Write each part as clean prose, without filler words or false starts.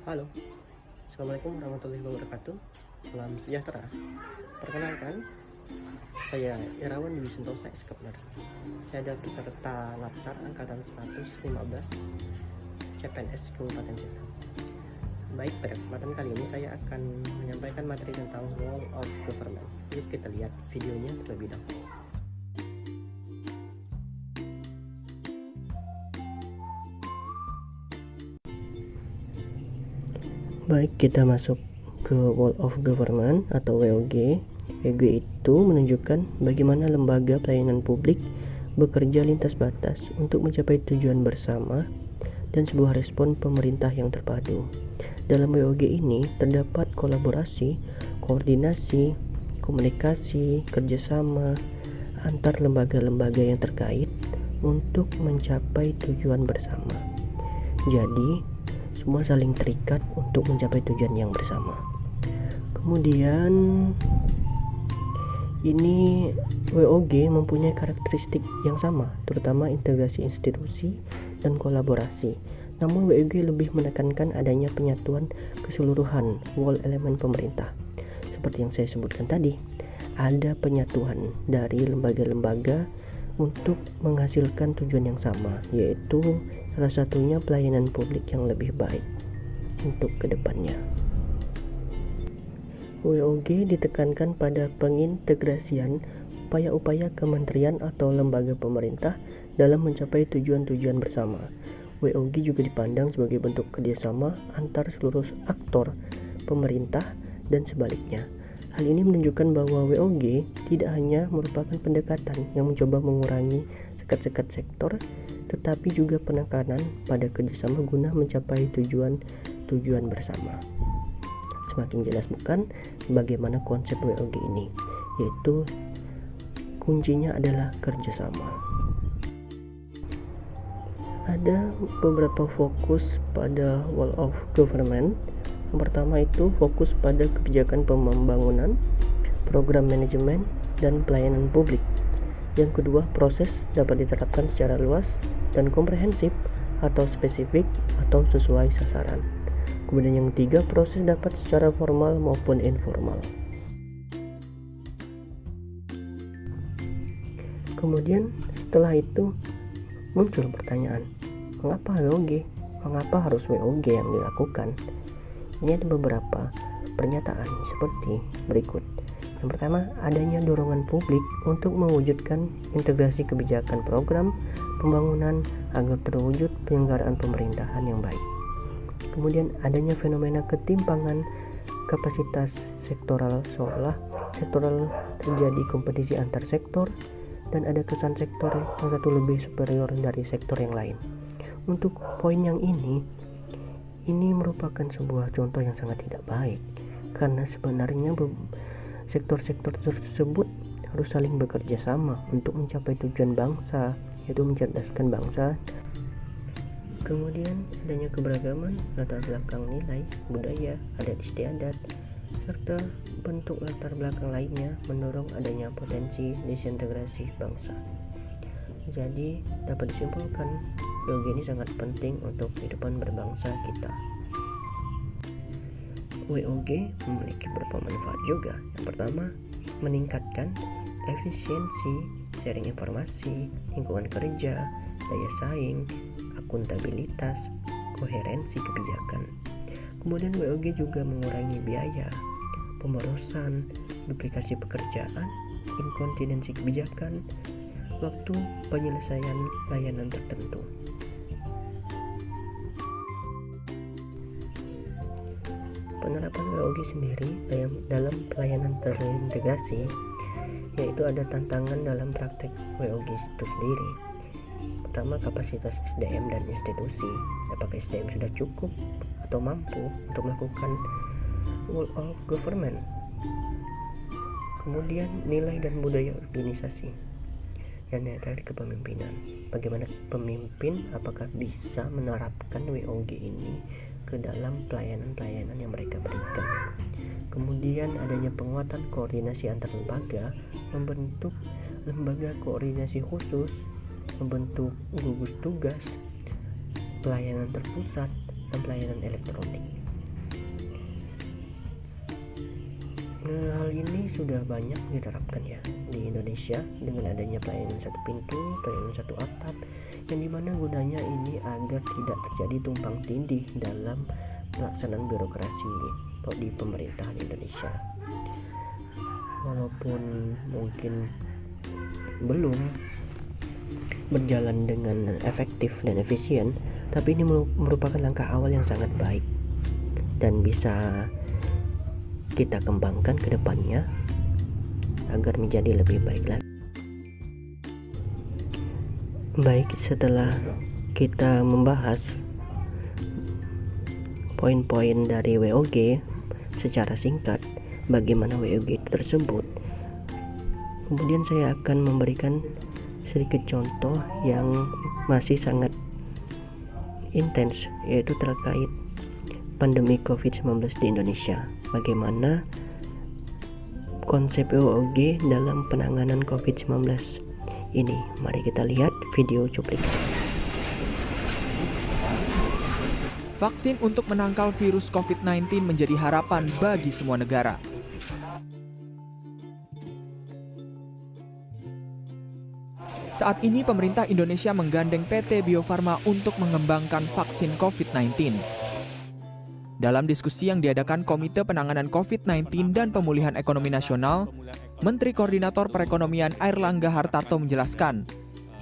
Halo, Assalamualaikum warahmatullahi wabarakatuh. Salam sejahtera. Perkenalkan, saya Irawan Dwi Sentosa, Eskapners. Saya adalah peserta Lapsar Angkatan 115 CPNS Kabupaten Sintang. Baik, pada kesempatan kali ini saya akan menyampaikan materi tentang Wall of Government. Yuk kita lihat videonya terlebih dahulu. Baik, kita masuk ke Wall of Government atau WOG. WOG itu menunjukkan bagaimana lembaga pelayanan publik bekerja lintas batas untuk mencapai tujuan bersama dan sebuah respon pemerintah yang terpadu. Dalam WOG ini terdapat kolaborasi, koordinasi, komunikasi, kerjasama antar lembaga-lembaga yang terkait untuk mencapai tujuan bersama. Jadi semua saling terikat untuk mencapai tujuan yang bersama. Kemudian ini WOG mempunyai karakteristik yang sama, terutama integrasi institusi dan kolaborasi. Namun WOG lebih menekankan adanya penyatuan keseluruhan wall elemen pemerintah. Seperti yang saya sebutkan tadi, ada penyatuan dari lembaga-lembaga untuk menghasilkan tujuan yang sama, yaitu salah satunya pelayanan publik yang lebih baik untuk kedepannya. WOG ditekankan pada pengintegrasian upaya-upaya kementerian atau lembaga pemerintah dalam mencapai tujuan-tujuan bersama. WOG juga dipandang sebagai bentuk kerjasama antar seluruh aktor pemerintah dan sebaliknya. Hal ini menunjukkan bahwa WOG tidak hanya merupakan pendekatan yang mencoba mengurangi sekat-sekat sektor, tetapi juga penekanan pada kerjasama guna mencapai tujuan bersama. Semakin jelas bukan bagaimana konsep WOG ini, yaitu kuncinya adalah kerjasama. Ada beberapa fokus pada Wall of Government. Yang pertama itu fokus pada kebijakan pembangunan, program manajemen, dan pelayanan publik. Yang kedua, proses dapat diterapkan secara luas dan komprehensif atau spesifik atau sesuai sasaran. Kemudian yang ketiga, proses dapat secara formal maupun informal. Kemudian setelah itu muncul pertanyaan, mengapa WOG? Mengapa harus WOG yang dilakukan? Ini ada beberapa pernyataan seperti berikut. Yang pertama, adanya dorongan publik untuk mewujudkan integrasi kebijakan program pembangunan agar terwujud penyelenggaraan pemerintahan yang baik. Kemudian adanya fenomena ketimpangan kapasitas sektoral, seolah sektoral terjadi kompetisi antar sektor dan ada kesan sektor yang satu lebih superior dari sektor yang lain. Untuk poin yang ini merupakan sebuah contoh yang sangat tidak baik, karena sebenarnya sektor-sektor tersebut harus saling bekerja sama untuk mencapai tujuan bangsa, yaitu mencerdaskan bangsa. Kemudian adanya keberagaman latar belakang nilai, budaya, adat istiadat, serta bentuk latar belakang lainnya mendorong adanya potensi disintegrasi bangsa. Jadi dapat disimpulkan WOG ini sangat penting untuk kehidupan berbangsa kita. WOG memiliki beberapa manfaat juga. Yang pertama, meningkatkan efisiensi sharing informasi, lingkungan kerja, daya saing, akuntabilitas, koherensi kebijakan. Kemudian WOG juga mengurangi biaya, pemborosan, duplikasi pekerjaan, inkontinensi kebijakan, waktu penyelesaian layanan tertentu. Penerapan WOG sendiri dalam pelayanan terintegrasi, yaitu ada tantangan dalam praktek WOG itu sendiri. Pertama, kapasitas SDM dan institusi. Apakah SDM sudah cukup atau mampu untuk melakukan Wall of Government? Kemudian nilai dan budaya organisasi yang dari kepemimpinan. Bagaimana pemimpin, apakah bisa menerapkan WOG ini ke dalam pelayanan-pelayanan yang mereka berikan. Kemudian adanya penguatan koordinasi antar lembaga, membentuk lembaga koordinasi khusus, membentuk gugus tugas, pelayanan terpusat, dan pelayanan elektronik. Hal ini sudah banyak diterapkan ya di Indonesia dengan adanya pelayanan satu pintu, pelayanan satu atap, yang dimana gunanya ini agar tidak terjadi tumpang tindih dalam pelaksanaan birokrasi di pemerintahan Indonesia. Walaupun mungkin belum berjalan dengan efektif dan efisien, tapi ini merupakan langkah awal yang sangat baik dan bisa kita kembangkan ke depannya agar menjadi lebih baik lagi. Baik, setelah kita membahas poin-poin dari WOG secara singkat, bagaimana WOG tersebut, kemudian saya akan memberikan sedikit contoh yang masih sangat intens, yaitu terkait pandemi COVID-19 di Indonesia. Bagaimana konsep WOG dalam penanganan COVID-19 ini. Mari kita lihat video cuplikan. Vaksin untuk menangkal virus COVID-19 menjadi harapan bagi semua negara. Saat ini pemerintah Indonesia menggandeng PT Bio Farma untuk mengembangkan vaksin COVID-19. Dalam diskusi yang diadakan Komite Penanganan COVID-19 dan Pemulihan Ekonomi Nasional, Menteri Koordinator Perekonomian Airlangga Hartarto menjelaskan,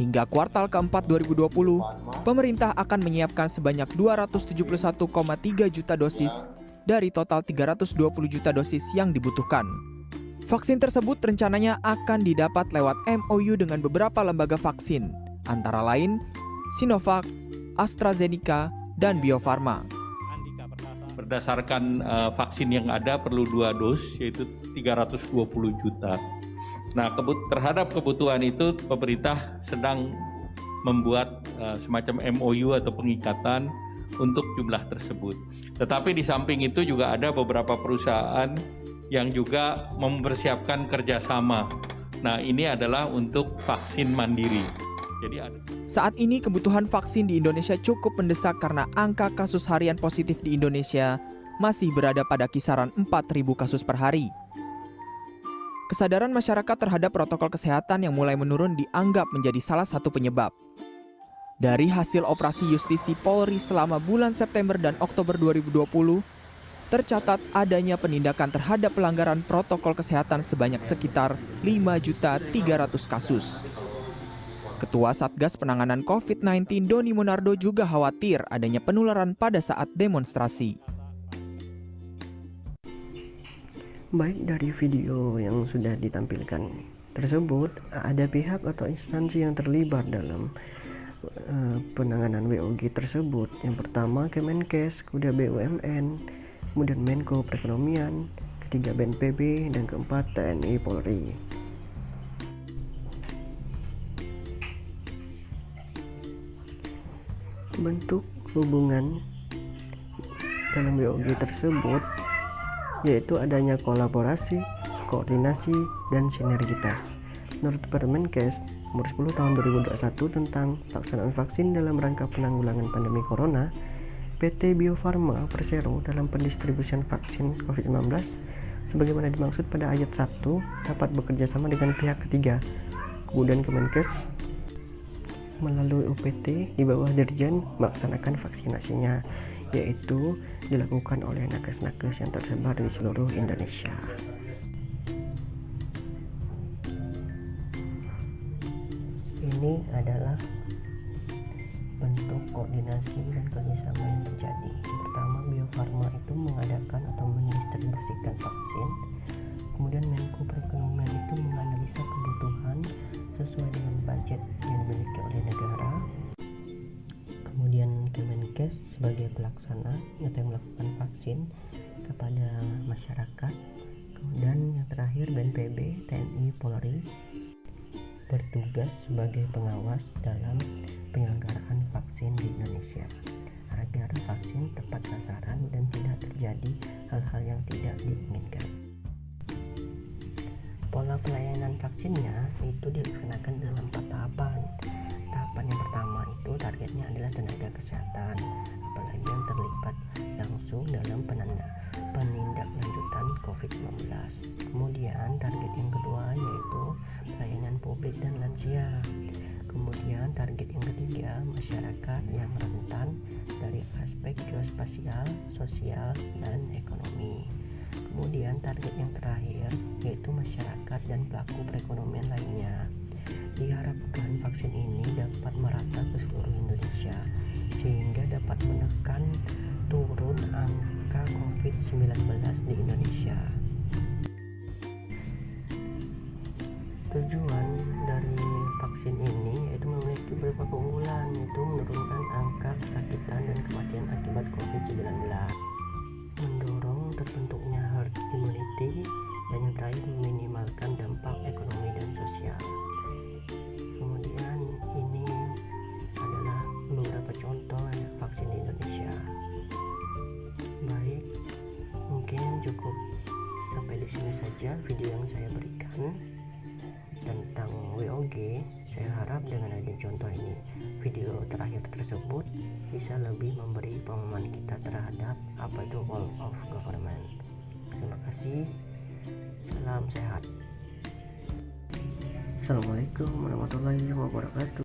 hingga kuartal keempat 2020, pemerintah akan menyiapkan sebanyak 271,3 juta dosis dari total 320 juta dosis yang dibutuhkan. Vaksin tersebut rencananya akan didapat lewat MOU dengan beberapa lembaga vaksin, antara lain Sinovac, AstraZeneca, dan Bio Farma. Berdasarkan vaksin yang ada perlu 2 dos, yaitu 320 juta. Nah, terhadap kebutuhan itu pemerintah sedang membuat semacam MOU atau pengikatan untuk jumlah tersebut. Tetapi di samping itu juga ada beberapa perusahaan yang juga mempersiapkan kerjasama. Nah, ini adalah untuk vaksin mandiri. Saat ini kebutuhan vaksin di Indonesia cukup mendesak karena angka kasus harian positif di Indonesia masih berada pada kisaran 4.000 kasus per hari. Kesadaran masyarakat terhadap protokol kesehatan yang mulai menurun dianggap menjadi salah satu penyebab. Dari hasil operasi justisi Polri selama bulan September dan Oktober 2020, tercatat adanya penindakan terhadap pelanggaran protokol kesehatan sebanyak sekitar 5.300.000 kasus. Ketua Satgas Penanganan COVID-19 Doni Monardo juga khawatir adanya penularan pada saat demonstrasi. Baik, dari video yang sudah ditampilkan tersebut, ada pihak atau instansi yang terlibat dalam penanganan WOG tersebut. Yang pertama Kemenkes, kemudian BUMN, kemudian Menko Perekonomian, ketiga BNPB, dan keempat TNI Polri. Bentuk hubungan dalam WOG tersebut yaitu adanya kolaborasi, koordinasi, dan sinergitas. Menurut Permenkes nomor 10 tahun 2021 tentang pelaksanaan vaksin dalam rangka penanggulangan pandemi corona, PT Bio Farma Persero dalam pendistribusian vaksin COVID-19 sebagaimana dimaksud pada ayat 1 dapat bekerja sama dengan pihak ketiga. Kemudian Kemenkes melalui UPT di bawah Dirjen melaksanakan vaksinasinya, yaitu dilakukan oleh nakes-nakes yang tersebar di seluruh Indonesia. Ini adalah bentuk koordinasi dan kerjasama yang terjadi. Yang pertama, Bio Farma itu mengadakan atau mendistribusikan vaksin. Kemudian Menko Perekonomian itu menganalisa kebutuhan sesuai dengan budget yang dimiliki oleh negara. Kemudian Kemenkes sebagai pelaksana atau yang melakukan vaksin kepada masyarakat. Kemudian yang terakhir BNPB, TNI, Polri bertugas sebagai pengawas dalam penyelenggaraan vaksin di Indonesia agar vaksin tepat sasaran dan tidak terjadi hal-hal yang tidak diinginkan. Pola pelayanan vaksinnya itu dilaksanakan dalam 4 tahapan. Tahapan yang pertama itu targetnya adalah tenaga kesehatan, apalagi yang terlibat langsung dalam penindaklanjutan COVID-19. COVID-19. Kemudian target yang kedua yaitu pelayanan publik dan lansia. Kemudian target yang ketiga masyarakat yang rentan dari aspek geospasial, sosial, dan ekonomi. Kemudian target yang terakhir yaitu masyarakat dan pelaku perekonomian lainnya. Diharapkan vaksin ini dapat merata ke seluruh Indonesia sehingga dapat menekan turun angka COVID-19 di Indonesia. Tujuan dari vaksin ini yaitu memiliki beberapa keunggulan, yaitu menurunkan angka kesakitan dan kematian akibat COVID-19, mendorong terbentuknya herd immunity, dan yang terakhir meminimalkan dampak ekonomi dan sosial. Kemudian ini adalah beberapa contoh vaksin di Indonesia. Baik, mungkin cukup sampai di sini saja video yang saya berikan tentang WOG. Saya harap dengan adanya contoh ini, video terakhir tersebut bisa lebih memberi pemahaman kita terhadap apa itu whole of government. Terima kasih. Salam sehat. Assalamualaikum warahmatullahi wabarakatuh.